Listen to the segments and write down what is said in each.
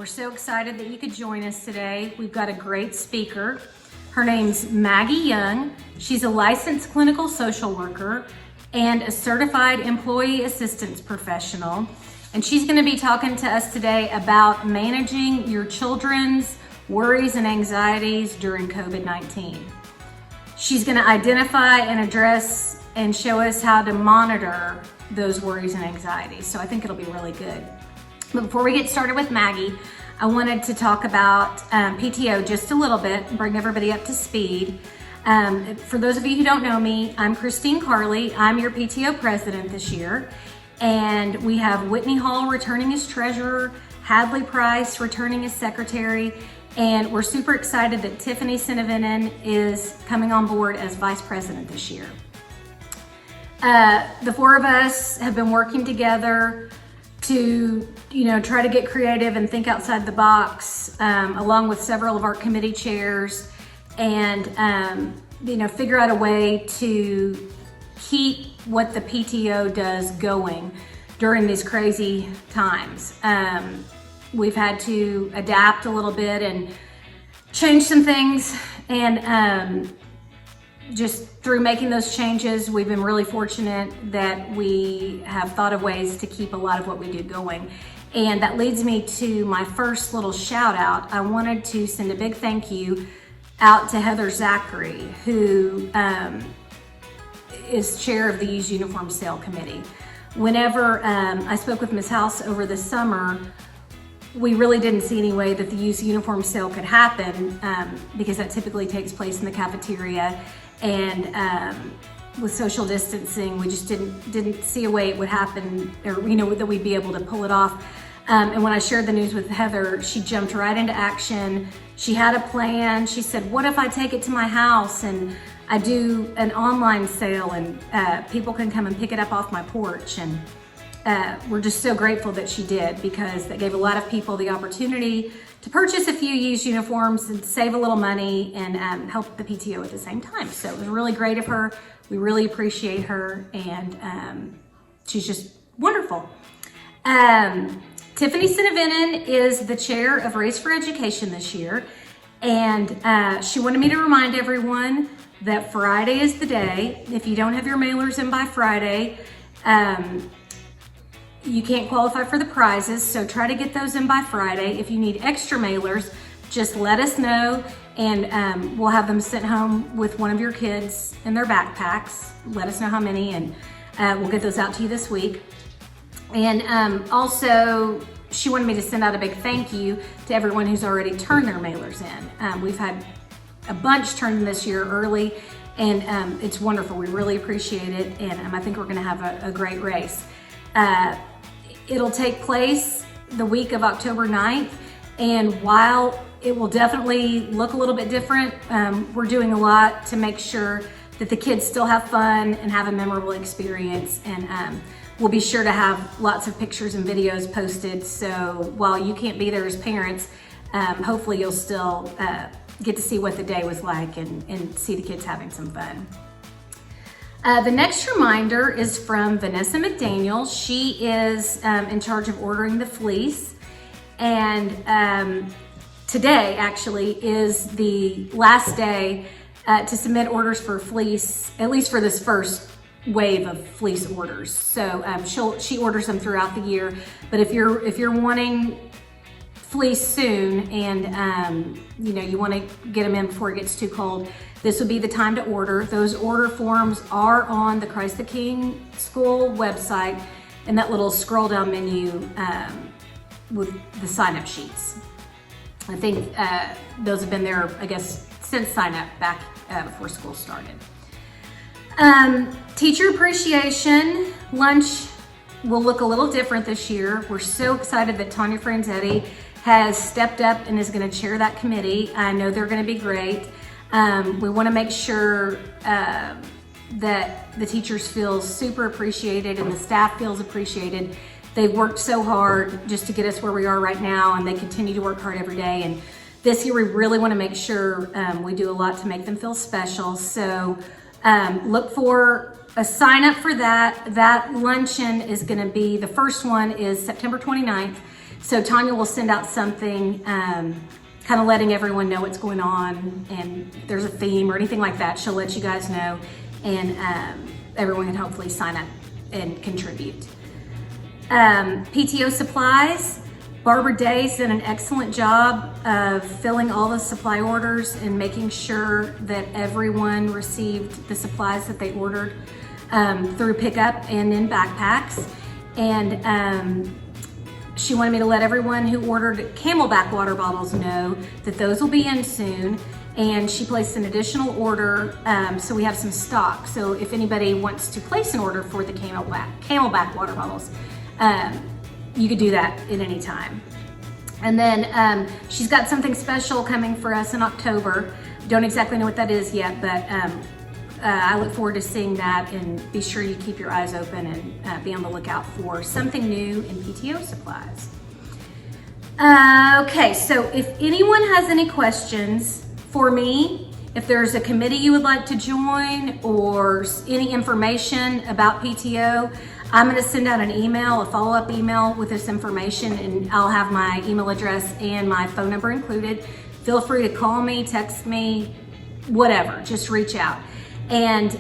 so excited that you could join us today. We've got a great speaker. Her name's Maggie Young. She's a licensed clinical social worker and a certified employee assistance professional. And she's going to be talking to us today about managing your children's worries and anxieties during COVID-19. She's going to identify and address and show us how to monitor those worries and anxieties. So I think it'll be really good. But before we get started with Maggie, I wanted to talk about PTO just a little bit and bring everybody up to speed. For those of you who don't know me, I'm Christine Carley. I'm your PTO president this year. And we have Whitney Hall returning as treasurer, Hadley Price returning as secretary, and we're super excited that Tiffany Sinavinen is coming on board as vice president this year. The four of us have been working together to try to get creative and think outside the box, along with several of our committee chairs, and figure out a way to keep what the PTO does going during these crazy times. We've had to adapt a little bit and change some things, and just through making those changes, we've been really fortunate that we have thought of ways to keep a lot of what we do going. And that leads me to my first little shout out. I wanted to send a big thank you out to Heather Zachary, who is chair of the Used Uniform Sale Committee. Whenever I spoke with Ms. House over the summer, we really didn't see any way that the used uniform sale could happen because that typically takes place in the cafeteria, and with social distancing, we just didn't see a way it would happen, or that we'd be able to pull it off. And when I shared the news with Heather, she jumped right into action. She had a plan. She said, "What if I take it to my house and I do an online sale and people can come and pick it up off my porch?" And we're just so grateful that she did, because that gave a lot of people the opportunity to purchase a few used uniforms and save a little money and help the PTO at the same time. So it was really great of her. We really appreciate her, and she's just wonderful. Tiffany Sinavinen is the chair of Race for Education this year, and she wanted me to remind everyone that Friday is the day. If you don't have your mailers in by Friday, you can't qualify for the prizes, so try to get those in by Friday. If you need extra mailers, just let us know, and we'll have them sent home with one of your kids in their backpacks. Let us know how many, and we'll get those out to you this week. And also, she wanted me to send out a big thank you to everyone who's already turned their mailers in. We've had a bunch turned in this year early, and it's wonderful. We really appreciate it, and I think we're gonna have a great race. It'll take place the week of October 9th, and while it will definitely look a little bit different, we're doing a lot to make sure that the kids still have fun and have a memorable experience, and we'll be sure to have lots of pictures and videos posted, so while you can't be there as parents, hopefully you'll still get to see what the day was like and see the kids having some fun. The next reminder is from Vanessa McDaniel. She is in charge of ordering the fleece, and today actually is the last day to submit orders for fleece, at least for this first wave of fleece orders. So she orders them throughout the year, but if you're wanting fleece soon, and you want to get them in before it gets too cold, this would be the time to order. Those order forms are on the Christ the King School website in that little scroll down menu with the sign-up sheets. I think those have been there, I guess, since sign-up back before school started. Teacher appreciation lunch will look a little different this year. We're so excited that Tanya Franzetti has stepped up and is going to chair that committee. I know they're going to be great. We want to make sure that the teachers feel super appreciated and the staff feels appreciated. They've worked so hard just to get us where we are right now, and they continue to work hard every day. And this year we really want to make sure we do a lot to make them feel special. So look for a sign up for that. That luncheon is going to be, the first one is September 29th. So Tanya will send out something kind of letting everyone know what's going on, and if there's a theme or anything like that, she'll let you guys know, and everyone can hopefully sign up and contribute. PTO supplies. Barbara Day's done an excellent job of filling all the supply orders and making sure that everyone received the supplies that they ordered through pickup and in backpacks. And she wanted me to let everyone who ordered Camelback water bottles know that those will be in soon. And she placed an additional order, so we have some stock. So if anybody wants to place an order for the Camelback water bottles, you could do that at any time. And then she's got something special coming for us in October. Don't exactly know what that is yet, but I look forward to seeing that, and be sure you keep your eyes open and be on the lookout for something new in PTO supplies. Okay, so if anyone has any questions for me, if there's a committee you would like to join or any information about PTO, I'm going to send out an email, a follow-up email with this information, and I'll have my email address and my phone number included. Feel free to call me, text me, whatever, just reach out. And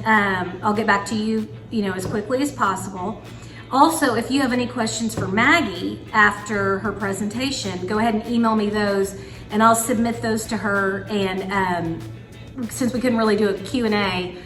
I'll get back to you, as quickly as possible. Also, if you have any questions for Maggie after her presentation, go ahead and email me those, and I'll submit those to her. And since we couldn't really do a Q&A,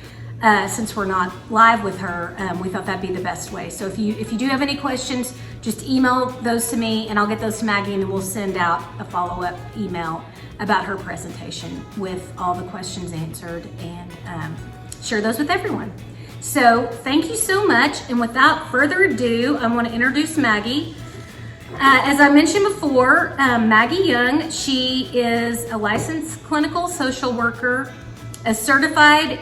since we're not live with her, we thought that'd be the best way. So if you do have any questions, just email those to me, and I'll get those to Maggie, and we'll send out a follow-up email about her presentation with all the questions answered, and share those with everyone. So thank you so much, and without further ado, I want to introduce Maggie. As I mentioned before, Maggie Young, she is a licensed clinical social worker, a certified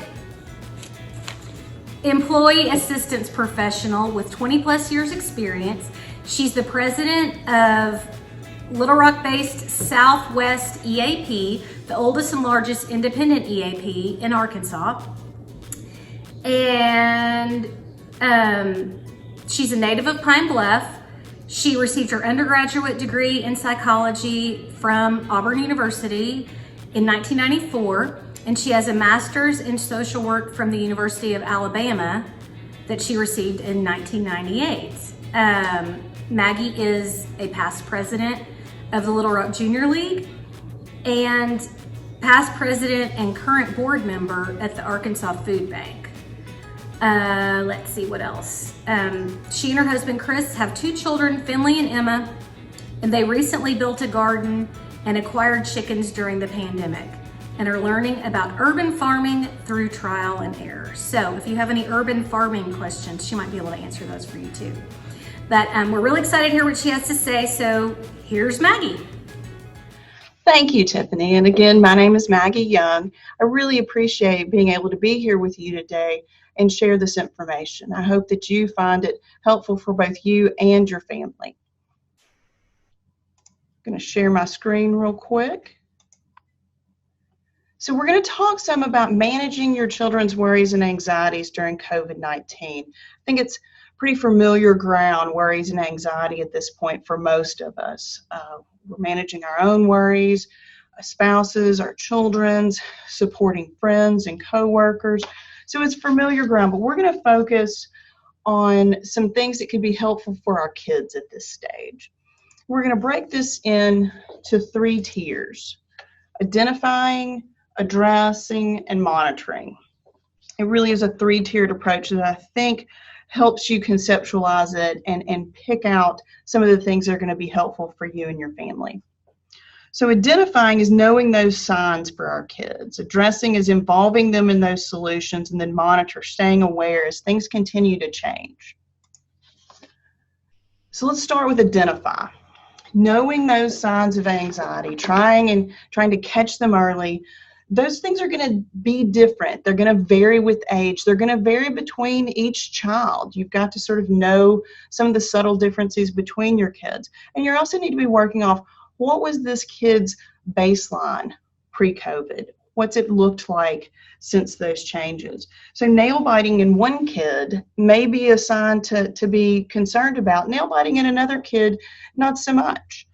employee assistance professional with 20 plus years experience. She's the president of Little Rock-based Southwest EAP, the oldest and largest independent EAP in Arkansas. And she's a native of Pine Bluff. She received her undergraduate degree in psychology from Auburn University in 1994. And she has a master's in social work from the University of Alabama that she received in 1998. Maggie is a past president of the Little Rock Junior League and past president and current board member at the Arkansas Food Bank. Let's see what else. She and her husband Chris have 2 children, Finley and Emma, and they recently built a garden and acquired chickens during the pandemic, and are learning about urban farming through trial and error. So if you have any urban farming questions, she might be able to answer those for you too. But we're really excited to hear what she has to say, so here's Maggie. Thank you, Tiffany. And again, my name is Maggie Young. I really appreciate being able to be here with you today and share this information. I hope that you find it helpful for both you and your family. I'm going to share my screen real quick. So we're going to talk some about managing your children's worries and anxieties during COVID-19. I think it's pretty familiar ground, worries and anxiety at this point for most of us. We're managing our own worries, our spouses, our children's, supporting friends and coworkers. So it's familiar ground, but we're going to focus on some things that could be helpful for our kids at this stage. We're going to break this into 3 tiers: identifying, addressing, and monitoring. It really is a 3-tiered approach that I think helps you conceptualize it and pick out some of the things that are going to be helpful for you and your family. So identifying is knowing those signs for our kids. Addressing is involving them in those solutions, and then monitor, staying aware as things continue to change. So let's start with identify. Knowing those signs of anxiety, trying to catch them early. Those things are going to be different. They're going to vary with age. They're going to vary between each child. You've got to sort of know some of the subtle differences between your kids. And you also need to be working off, what was this kid's baseline pre-COVID? What's it looked like since those changes? So nail biting in one kid may be a sign to be concerned about. Nail biting in another kid, not so much.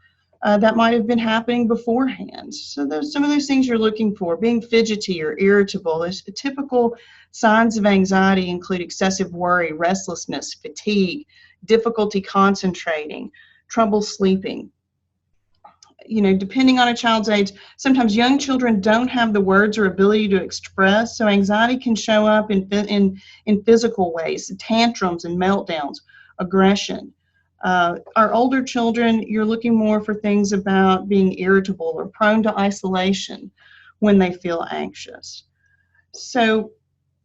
That might have been happening beforehand. So there's some of those things you're looking for. Being fidgety or irritable. There's typical signs of anxiety include excessive worry, restlessness, fatigue, difficulty concentrating, trouble sleeping. You know, depending on a child's age, sometimes young children don't have the words or ability to express, so anxiety can show up in physical ways, tantrums and meltdowns, aggression. Our older children, you're looking more for things about being irritable or prone to isolation when they feel anxious. So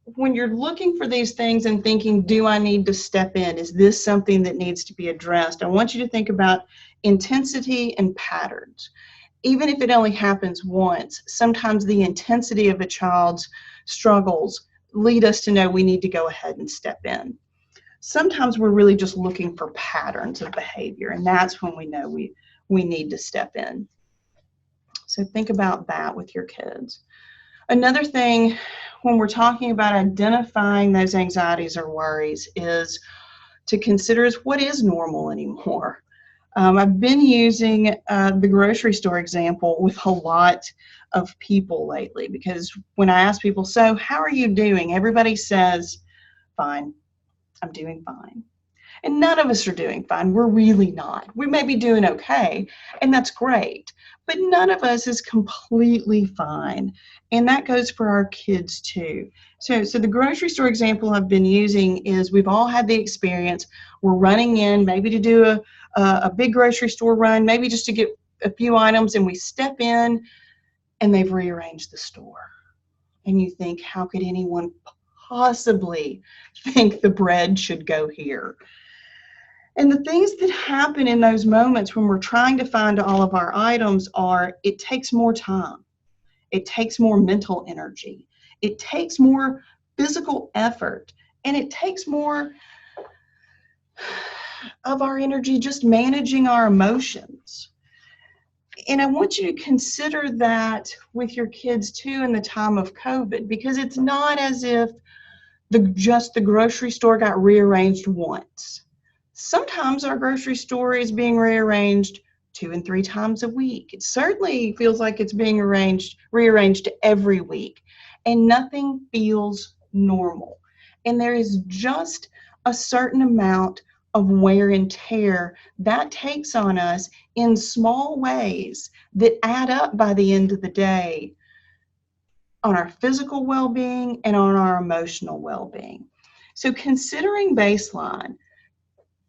when you're looking for these things and thinking, do I need to step in? Is this something that needs to be addressed? I want you to think about intensity and patterns. Even if it only happens once, sometimes the intensity of a child's struggles lead us to know we need to go ahead and step in. Sometimes we're really just looking for patterns of behavior, and that's when we know we need to step in. So think about that with your kids. Another thing when we're talking about identifying those anxieties or worries is to consider is what is normal anymore. I've been using the grocery store example with a lot of people lately, because when I ask people, so how are you doing? Everybody says, fine, I'm doing fine. And none of us are doing fine. We're really not. We may be doing okay, and that's great, but none of us is completely fine. And that goes for our kids too. So the grocery store example I've been using is we've all had the experience. We're running in maybe to do a big grocery store run, maybe just to get a few items, and we step in and they've rearranged the store. And you think, how could anyone possibly think the bread should go here? And the things that happen in those moments when we're trying to find all of our items are, it takes more time. It takes more mental energy. It takes more physical effort. And it takes more of our energy just managing our emotions. And I want you to consider that with your kids too in the time of COVID, because it's not as if just the grocery store got rearranged once. Sometimes our grocery store is being rearranged 2 and 3 times a week. It certainly feels like it's being rearranged every week, and nothing feels normal. And there is just a certain amount of wear and tear that takes on us in small ways that add up by the end of the day on our physical well-being and on our emotional well-being. So considering baseline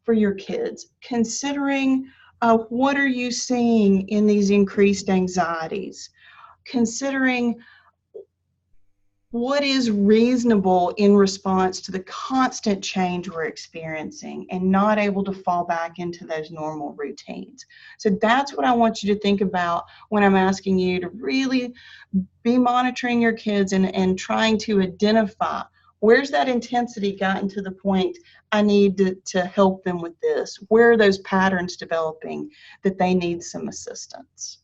for your kids, considering what are you seeing in these increased anxieties, considering what is reasonable in response to the constant change we're experiencing and not able to fall back into those normal routines. So that's what I want you to think about when I'm asking you to really be monitoring your kids and trying to identify where's that intensity gotten to the point I need to help them with this? Where are those patterns developing that they need some assistance?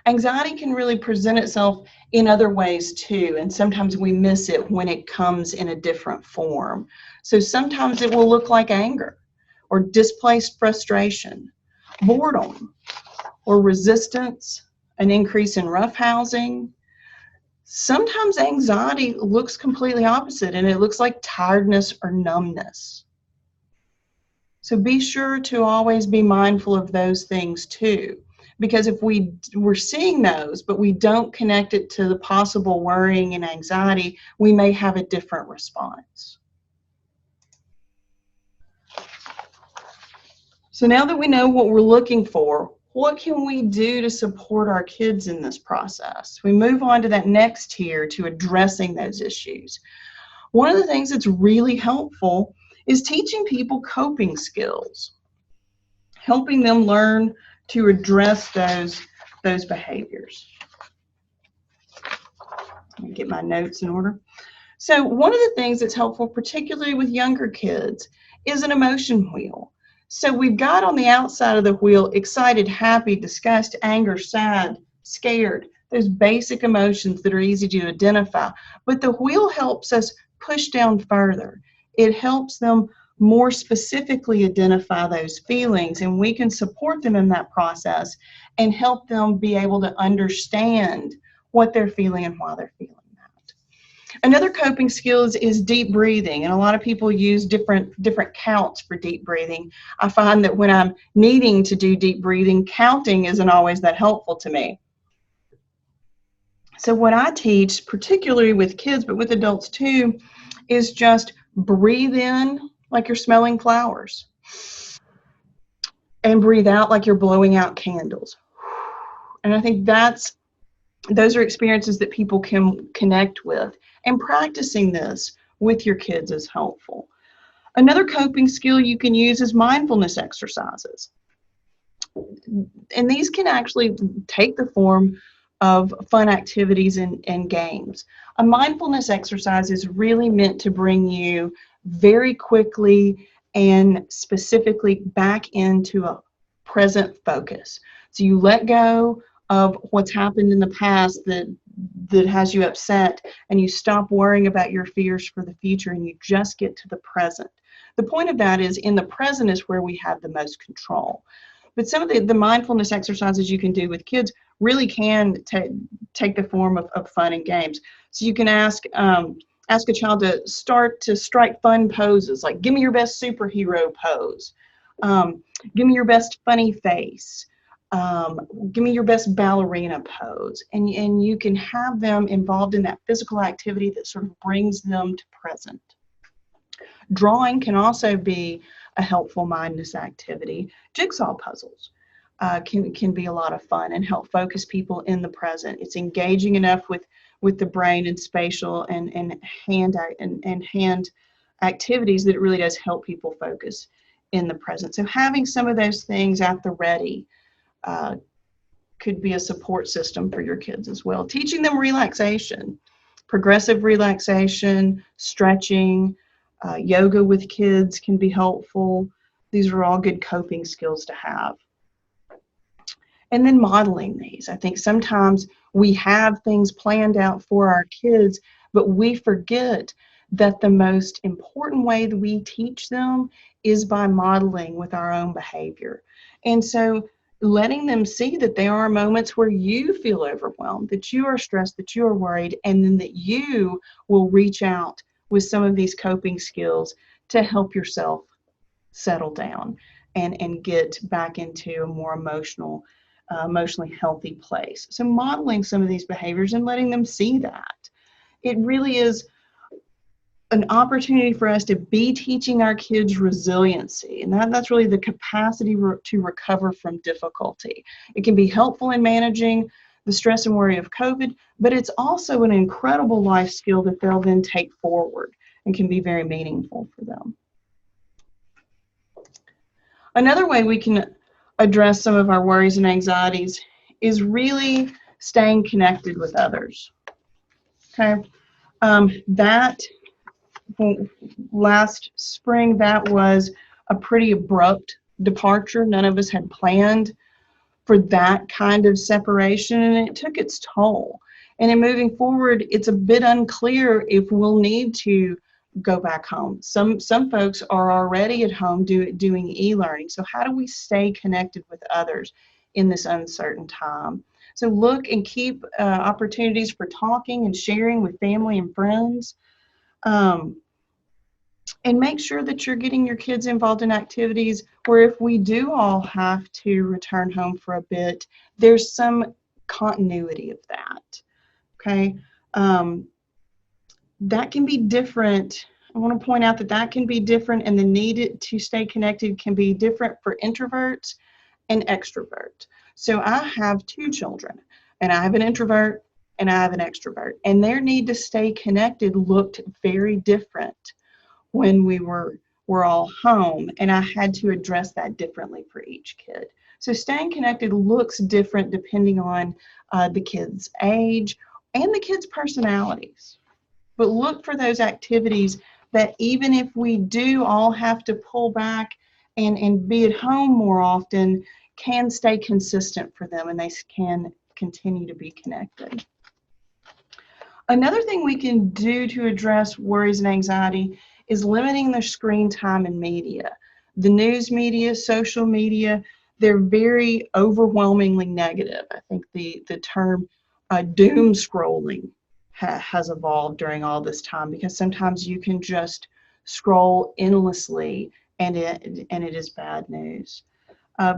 Anxiety can really present itself in other ways too, and sometimes we miss it when it comes in a different form. So sometimes it will look like anger or displaced frustration, boredom or resistance, an increase in roughhousing. Sometimes anxiety looks completely opposite, and it looks like tiredness or numbness. So be sure to always be mindful of those things too. Because if we're seeing those, but we don't connect it to the possible worrying and anxiety, we may have a different response. So now that we know what we're looking for, what can we do to support our kids in this process? We move on to that next tier, to addressing those issues. One of the things that's really helpful is teaching people coping skills, helping them learn to address those behaviors. Let me get my notes in order. So one of the things that's helpful, particularly with younger kids, is an emotion wheel. So we've got on the outside of the wheel excited, happy, disgust, anger, sad, scared, those basic emotions that are easy to identify. But the wheel helps us push down further. It helps them more specifically identify those feelings, and we can support them in that process and help them be able to understand what they're feeling and why they're feeling that. Another coping skills is deep breathing, and a lot of people use different counts for deep breathing. I find that when I'm needing to do deep breathing, counting isn't always that helpful to me. So what I teach, particularly with kids, but with adults too, is just breathe in like you're smelling flowers and breathe out like you're blowing out candles. And I think those are experiences that people can connect with, and practicing this with your kids is helpful. Another coping skill you can use is mindfulness exercises. And these can actually take the form of fun activities and games. A mindfulness exercise is really meant to bring you very quickly and specifically back into a present focus. So you let go of what's happened in the past that has you upset, and you stop worrying about your fears for the future, and you just get to the present. The point of that is, in the present is where we have the most control. But some of the mindfulness exercises you can do with kids really can take the form of fun and games. So you can ask a child to start to strike fun poses, like give me your best superhero pose, give me your best funny face, give me your best ballerina pose. And you can have them involved in that physical activity that sort of brings them to present. Drawing can also be a helpful mindless activity. Jigsaw puzzles can be a lot of fun and help focus people in the present. It's engaging enough with the brain and spatial and hand activities that it really does help people focus in the present. So having some of those things at the ready could be a support system for your kids as well. Teaching them relaxation, progressive relaxation, stretching, yoga with kids can be helpful. These are all good coping skills to have. And then modeling these. I think sometimes we have things planned out for our kids, but we forget that the most important way that we teach them is by modeling with our own behavior. And so letting them see that there are moments where you feel overwhelmed, that you are stressed, that you are worried, and then that you will reach out with some of these coping skills to help yourself settle down and get back into a more emotionally healthy place. So modeling some of these behaviors and letting them see that. It really is an opportunity for us to be teaching our kids resiliency, and that's really the capacity to recover from difficulty. It can be helpful in managing the stress and worry of COVID, but it's also an incredible life skill that they'll then take forward and can be very meaningful for them. Another way we can address some of our worries and anxieties is really staying connected with others. Okay, last spring, that was a pretty abrupt departure. None of us had planned for that kind of separation, and it took its toll. And in moving forward, it's a bit unclear if we'll need to go back home. Some folks are already at home doing e-learning. So how do we stay connected with others in this uncertain time? So look and keep opportunities for talking and sharing with family and friends. And make sure that you're getting your kids involved in activities where if we do all have to return home for a bit, there's some continuity of that. Okay. That can be different. I want to point out that can be different, and the need to stay connected can be different for introverts and extroverts. So I have two children, and I have an introvert and I have an extrovert, and their need to stay connected looked very different when we were all home, and I had to address that differently for each kid. So staying connected looks different depending on the kid's age and the kid's personalities. But look for those activities that even if we do all have to pull back and be at home more often, can stay consistent for them, and they can continue to be connected. Another thing we can do to address worries and anxiety is limiting their screen time in media. The news media, social media, they're very overwhelmingly negative. I think the term doom scrolling has evolved during all this time, because sometimes you can just scroll endlessly and it is bad news.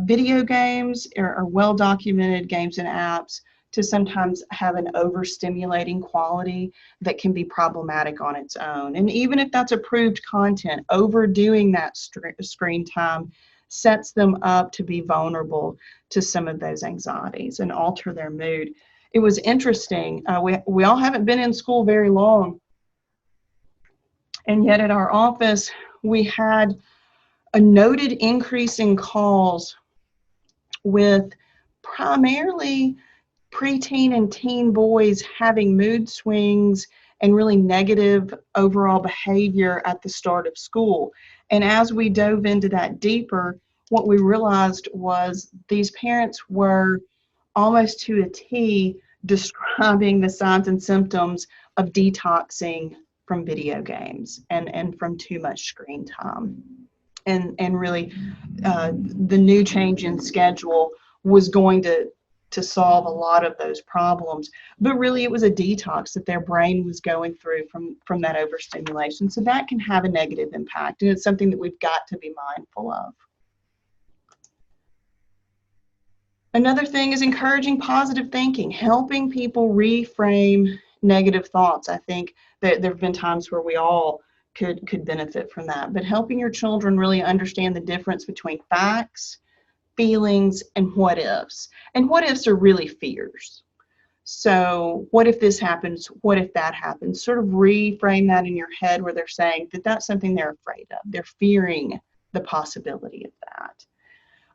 Video games are well-documented games and apps to sometimes have an overstimulating quality that can be problematic on its own. And even if that's approved content, overdoing that screen time sets them up to be vulnerable to some of those anxieties and alter their mood. It was interesting. We all haven't been in school very long, and yet at our office we had a noted increase in calls with primarily preteen and teen boys having mood swings and really negative overall behavior at the start of school. And as we dove into that deeper, what we realized was these parents were almost to a T describing the signs and symptoms of detoxing from video games and from too much screen time. And really the new change in schedule was going to solve a lot of those problems, but really it was a detox that their brain was going through from that overstimulation. So that can have a negative impact, and it's something that we've got to be mindful of. Another thing is encouraging positive thinking, helping people reframe negative thoughts. I think that there have been times where we all could benefit from that, but helping your children really understand the difference between facts, feelings, and what ifs. And what ifs are really fears. So what if this happens? What if that happens? Sort of reframe that in your head where they're saying that that's something they're afraid of. They're fearing the possibility of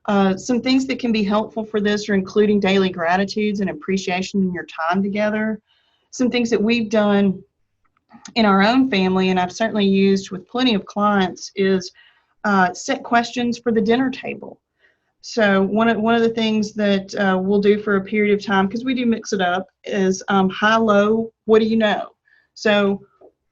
that. Some things that can be helpful for this are including daily gratitudes and appreciation in your time together. Some things that we've done in our own family, and I've certainly used with plenty of clients, is set questions for the dinner table. So one of the things that we'll do for a period of time, because we do mix it up, is high, low, what do you know? So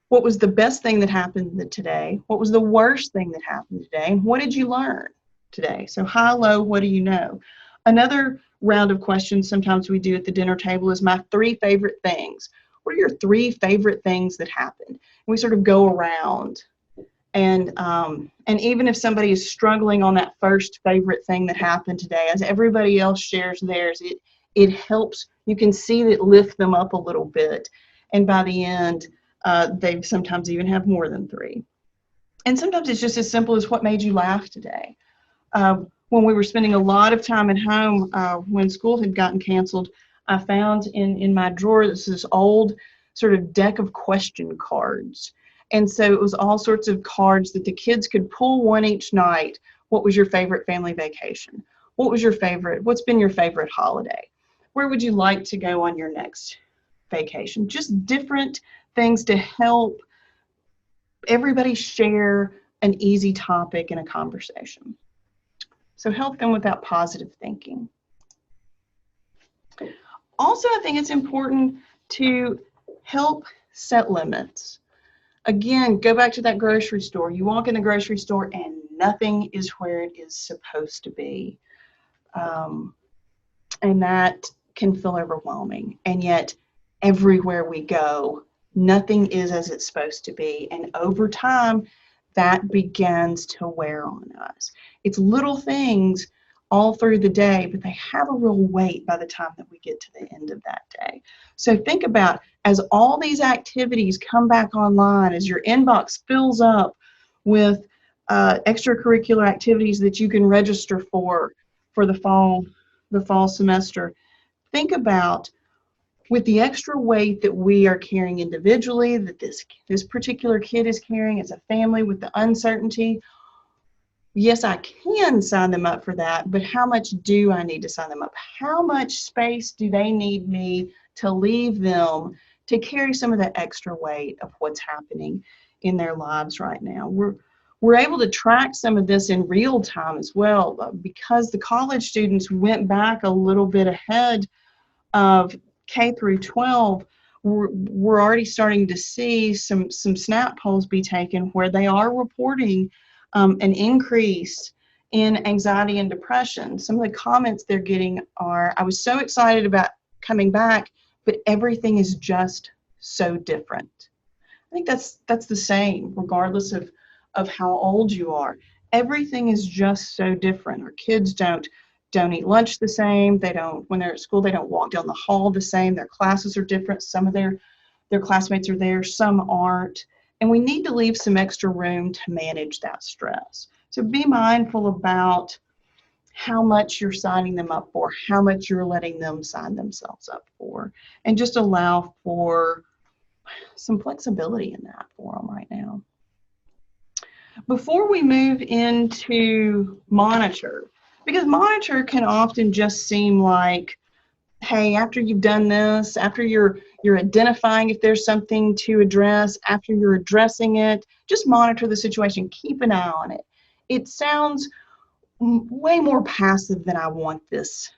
what was the best thing that happened today? What was the worst thing that happened today? What did you learn today? So high, low, what do you know? Another round of questions sometimes we do at the dinner table is my 3 favorite things. What are your 3 favorite things that happened? And we sort of go around. And even if somebody is struggling on that first favorite thing that happened today, as everybody else shares theirs, it helps. You can see that lift them up a little bit. And by the end, they sometimes even have more than 3. And sometimes it's just as simple as what made you laugh today. When we were spending a lot of time at home, when school had gotten canceled, I found in my drawer this old sort of deck of question cards. And so it was all sorts of cards that the kids could pull one each night. What was your favorite family vacation? What was your favorite? What's been your favorite holiday? Where would you like to go on your next vacation? Just different things to help everybody share an easy topic in a conversation. So help them with that positive thinking. Also, I think it's important to help set limits. Again, go back to that grocery store. You walk in the grocery store and nothing is where it is supposed to be. And that can feel overwhelming. And yet, everywhere we go, nothing is as it's supposed to be. And over time, that begins to wear on us. It's little things all through the day, but they have a real weight by the time that we get to the end of that day. So think about, as all these activities come back online, as your inbox fills up with extracurricular activities that you can register for the fall semester, think about, with the extra weight that we are carrying individually, that this particular kid is carrying as a family, with the uncertainty, yes, I can sign them up for that, but how much do I need to sign them up? How much space do they need me to leave them to carry some of the extra weight of what's happening in their lives right now? We're able to track some of this in real time as well, because the college students went back a little bit ahead of K through 12, we're already starting to see some SNAP polls be taken where they are reporting an increase in anxiety and depression. Some of the comments they're getting are, I was so excited about coming back, but everything is just so different. I think that's the same, regardless of how old you are. Everything is just so different. Our kids don't eat lunch the same. They don't, when they're at school, they don't walk down the hall the same. Their classes are different. Some of their classmates are there, some aren't. And we need to leave some extra room to manage that stress. So be mindful about how much you're signing them up for, how much you're letting them sign themselves up for, and just allow for some flexibility in that for them right now. Before we move into monitor, because monitor can often just seem like, hey, after you've done this, after you're identifying if there's something to address, after you're addressing it, just monitor the situation, keep an eye on it. It sounds way more passive than I want this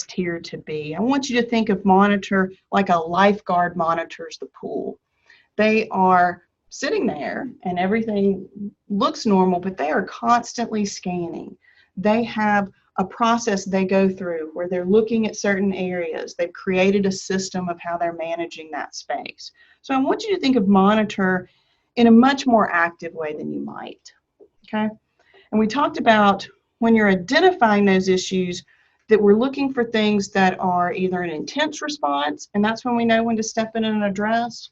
tier to be. I want you to think of monitor like a lifeguard monitors the pool. They are sitting there and everything looks normal, but they are constantly scanning. They have a process they go through where they're looking at certain areas. They've created a system of how they're managing that space. So I want you to think of monitor in a much more active way than you might, okay? And we talked about when you're identifying those issues that we're looking for things that are either an intense response, and that's when we know when to step in and address,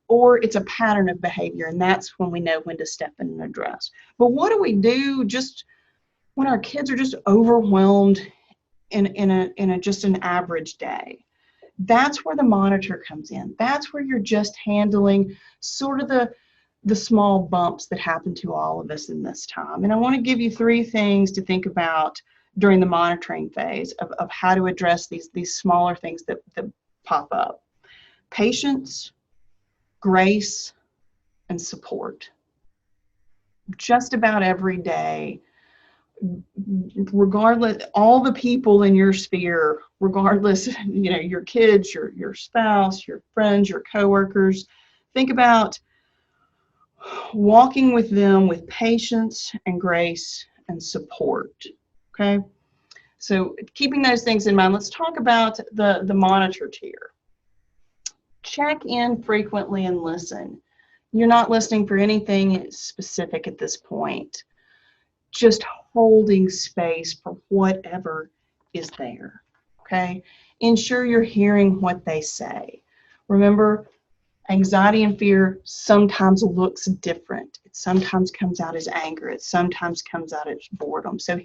or it's a pattern of behavior, and that's when we know when to step in and address. But what do we do just when our kids are just overwhelmed in just an average day? That's where the monitor comes in. That's where you're just handling sort of the small bumps that happen to all of us in this time. And I want to give you 3 things to think about during the monitoring phase of how to address these smaller things that pop up. Patience, grace, and support. Just about every day, regardless, all the people in your sphere, regardless, your kids, your spouse, your friends, your coworkers, think about walking with them with patience and grace and support, okay? So keeping those things in mind, let's talk about the monitor tier. Check in frequently and listen. You're not listening for anything specific at this point. Just holding space for whatever is there, okay? Ensure you're hearing what they say. Remember, anxiety and fear sometimes looks different. It sometimes comes out as anger. It sometimes comes out as boredom. So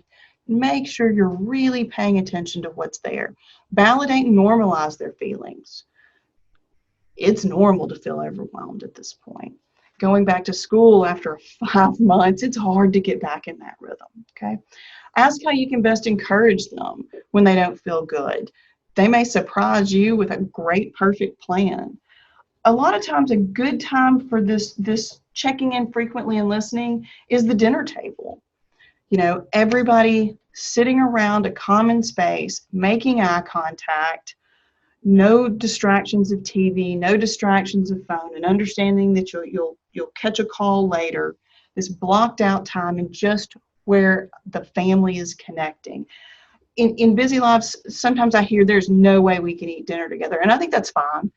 make sure you're really paying attention to what's there. Validate and normalize their feelings. It's normal to feel overwhelmed at this point. Going back to school after 5 months, it's hard to get back in that rhythm, okay? Ask how you can best encourage them when they don't feel good. They may surprise you with a great, perfect plan. A lot of times a good time for this checking in frequently and listening is the dinner table. Everybody sitting around a common space, making eye contact, no distractions of TV, no distractions of phone, and understanding that you'll catch a call later, this blocked out time and just where the family is connecting. In busy lives, sometimes I hear there's no way we can eat dinner together, and I think that's fine.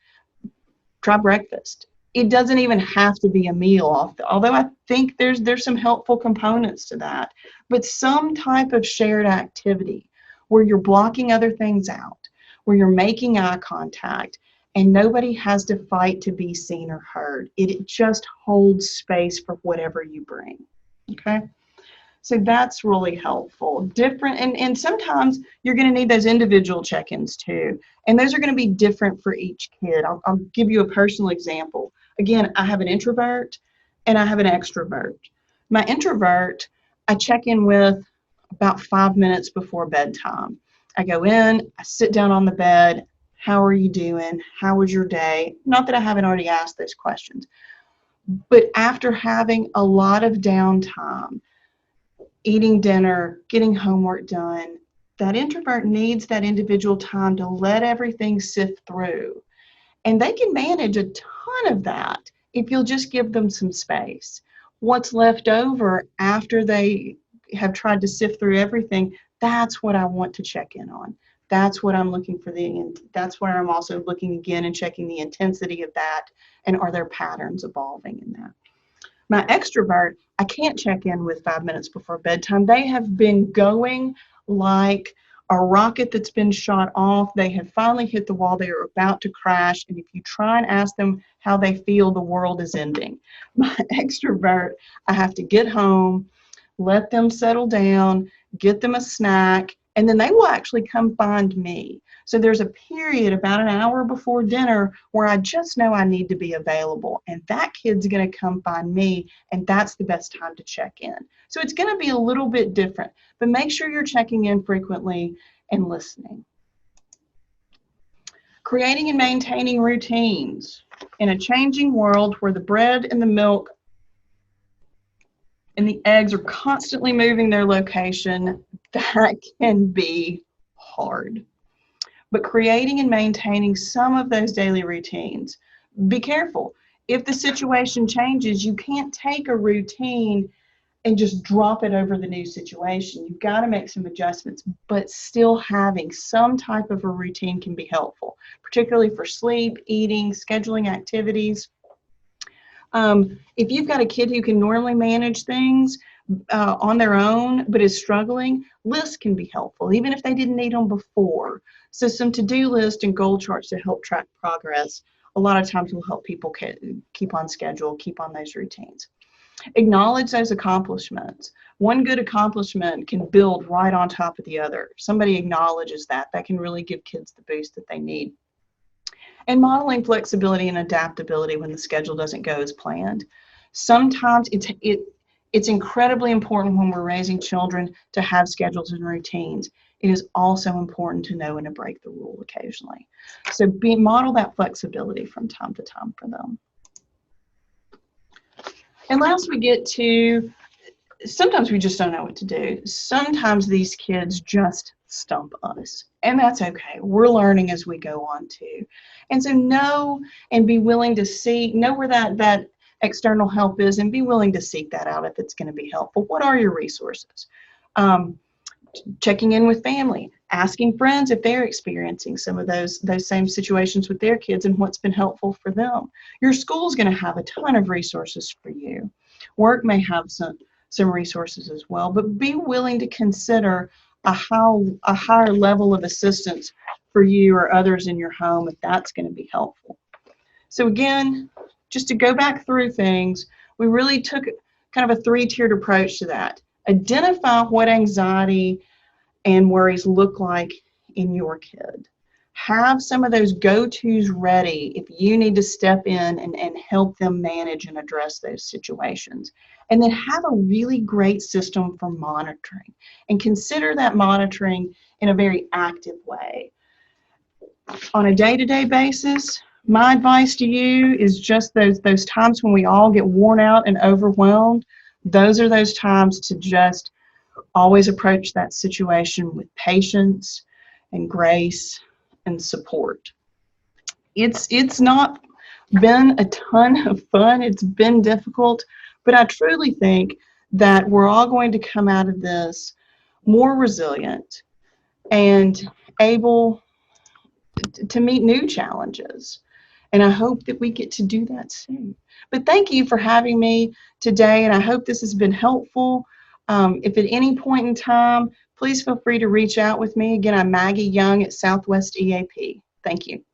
Try breakfast. It doesn't even have to be a meal, although I think there's some helpful components to that, but some type of shared activity where you're blocking other things out, where you're making eye contact, and nobody has to fight to be seen or heard. It just holds space for whatever you bring, okay? So that's really helpful. And sometimes you're going to need those individual check-ins too, and those are going to be different for each kid. I'll give you a personal example. Again, I have an introvert and I have an extrovert. My introvert, I check in with about 5 minutes before bedtime. I go in, I sit down on the bed. How are you doing? How was your day? Not that I haven't already asked those questions, but after having a lot of downtime, eating dinner, getting homework done, that introvert needs that individual time to let everything sift through. And they can manage a ton of that if you'll just give them some space. What's left over after they have tried to sift through everything, that's what I want to check in on. That's what I'm looking for. That's where I'm also looking again and checking the intensity of that, and are there patterns evolving in that. My extrovert, I can't check in with 5 minutes before bedtime. They have been going like a rocket that's been shot off. They have finally hit the wall. They are about to crash. And if you try and ask them how they feel, the world is ending. My extrovert, I have to get home, let them settle down, get them a snack, and then they will actually come find me. So there's a period about an hour before dinner where I just know I need to be available, and that kid's going to come find me, and that's the best time to check in. So it's going to be a little bit different, but make sure you're checking in frequently and listening. Creating and maintaining routines. In a changing world where the bread and the milk and the eggs are constantly moving their location, that can be hard. But creating and maintaining some of those daily routines. Be careful. If the situation changes, you can't take a routine and just drop it over the new situation. You've got to make some adjustments, but still having some type of a routine can be helpful, particularly for sleep, eating, scheduling activities. If you've got a kid who can normally manage things on their own but is struggling, lists can be helpful, even if they didn't need them before. So some to-do lists and goal charts to help track progress a lot of times will help people keep on schedule, keep on those routines. Acknowledge those accomplishments. One good accomplishment can build right on top of the other. Somebody acknowledges that. That can really give kids the boost that they need. And modeling flexibility and adaptability when the schedule doesn't go as planned. Sometimes it's incredibly important when we're raising children to have schedules and routines. It is also important to know when to break the rule occasionally. So model that flexibility from time to time for them. And last we get to, sometimes we just don't know what to do. Sometimes these kids just stump us, and that's okay. We're learning as we go on too. And so know and be willing to know where that external help is, and be willing to seek that out if it's going to be helpful. What are your resources? Checking in with family, asking friends if they're experiencing some of those same situations with their kids and what's been helpful for them. Your school's going to have a ton of resources for you. Work may have some resources as well, but be willing to consider a higher level of assistance for you or others in your home if that's going to be helpful. So again, just to go back through things, we really took kind of a three-tiered approach to that. Identify what anxiety and worries look like in your kid. Have some of those go-tos ready if you need to step in and help them manage and address those situations. And then have a really great system for monitoring, and consider that monitoring in a very active way. On a day-to-day basis, my advice to you is just those times when we all get worn out and overwhelmed. Those are those times to just always approach that situation with patience and grace and support. It's not been a ton of fun. It's been difficult, but I truly think that we're all going to come out of this more resilient and able to meet new challenges. And I hope that we get to do that soon. But thank you for having me today, and I hope this has been helpful. If at any point in time, please feel free to reach out with me. Again, I'm Maggie Young at Southwest EAP. Thank you.